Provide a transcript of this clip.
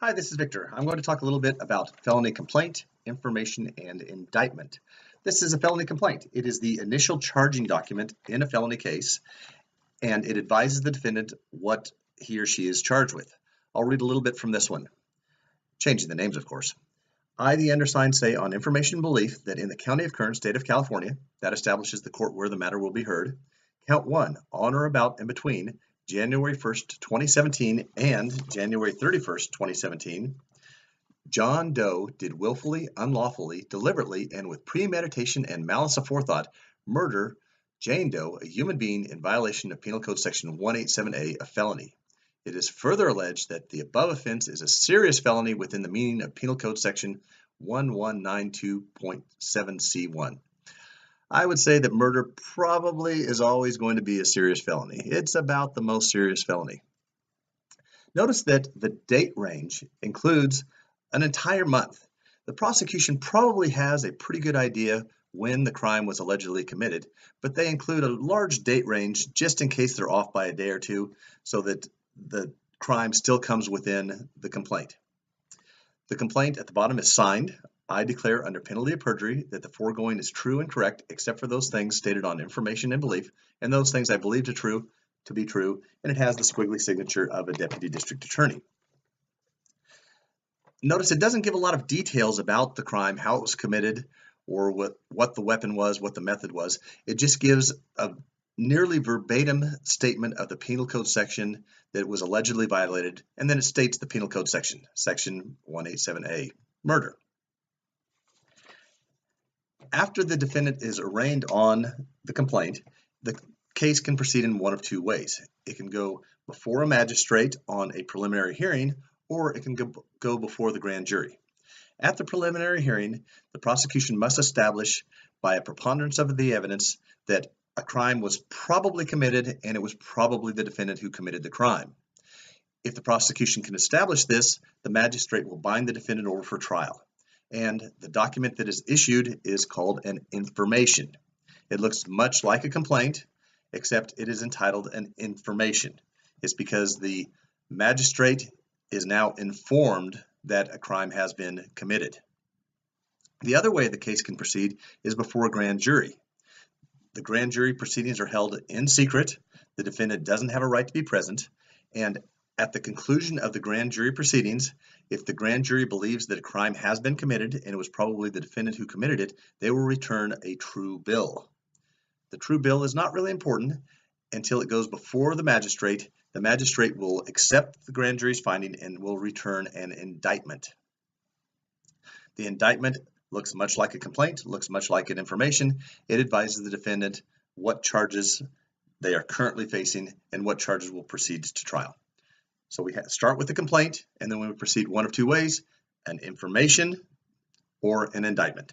Hi, this is Victor. I'm going to talk a little bit about felony complaint, information, and indictment. This is a felony complaint. It is the initial charging document in a felony case, and it advises the defendant what he or she is charged with. I'll read a little bit from this one, changing the names, of course. I, the undersigned, say on information and belief that in the County of Kern, State of California, that establishes the court where the matter will be heard, count 1, on or about and between January 1st, 2017 and January 31st, 2017, John Doe did willfully, unlawfully, deliberately, and with premeditation and malice aforethought murder Jane Doe, a human being, in violation of Penal Code Section 187A, a felony. It is further alleged that the above offense is a serious felony within the meaning of Penal Code Section 1192.7C1. I would say that murder probably is always going to be a serious felony. It's about the most serious felony. Notice that the date range includes an entire month. The prosecution probably has a pretty good idea when the crime was allegedly committed, but they include a large date range just in case they're off by a day or two so that the crime still comes within the complaint. The complaint at the bottom is signed. I declare under penalty of perjury that the foregoing is true and correct except for those things stated on information and belief, and those things I believe to be true, and it has the squiggly signature of a deputy district attorney. Notice it doesn't give a lot of details about the crime, how it was committed, or what the weapon was, what the method was. It just gives a nearly verbatim statement of the penal code section that was allegedly violated, and then it states the penal code section, section 187A, murder. After the defendant is arraigned on the complaint, the case can proceed in one of two ways. It can go before a magistrate on a preliminary hearing, or it can go before the grand jury. At the preliminary hearing, the prosecution must establish by a preponderance of the evidence that a crime was probably committed and it was probably the defendant who committed the crime. If the prosecution can establish this, the magistrate will bind the defendant over for trial. And the document that is issued is called an information. It looks much like a complaint, except it is entitled an information. It's because the magistrate is now informed that a crime has been committed. The other way the case can proceed is before a grand jury. The grand jury proceedings are held in secret. The defendant doesn't have a right to be present, and at the conclusion of the grand jury proceedings, if the grand jury believes that a crime has been committed and it was probably the defendant who committed it, they will return a true bill. The true bill is not really important until it goes before the magistrate. The magistrate will accept the grand jury's finding and will return an indictment. The indictment looks much like a complaint, looks much like an information. It advises the defendant what charges they are currently facing and what charges will proceed to trial. So we start with the complaint, and then we proceed one of two ways, an information or an indictment.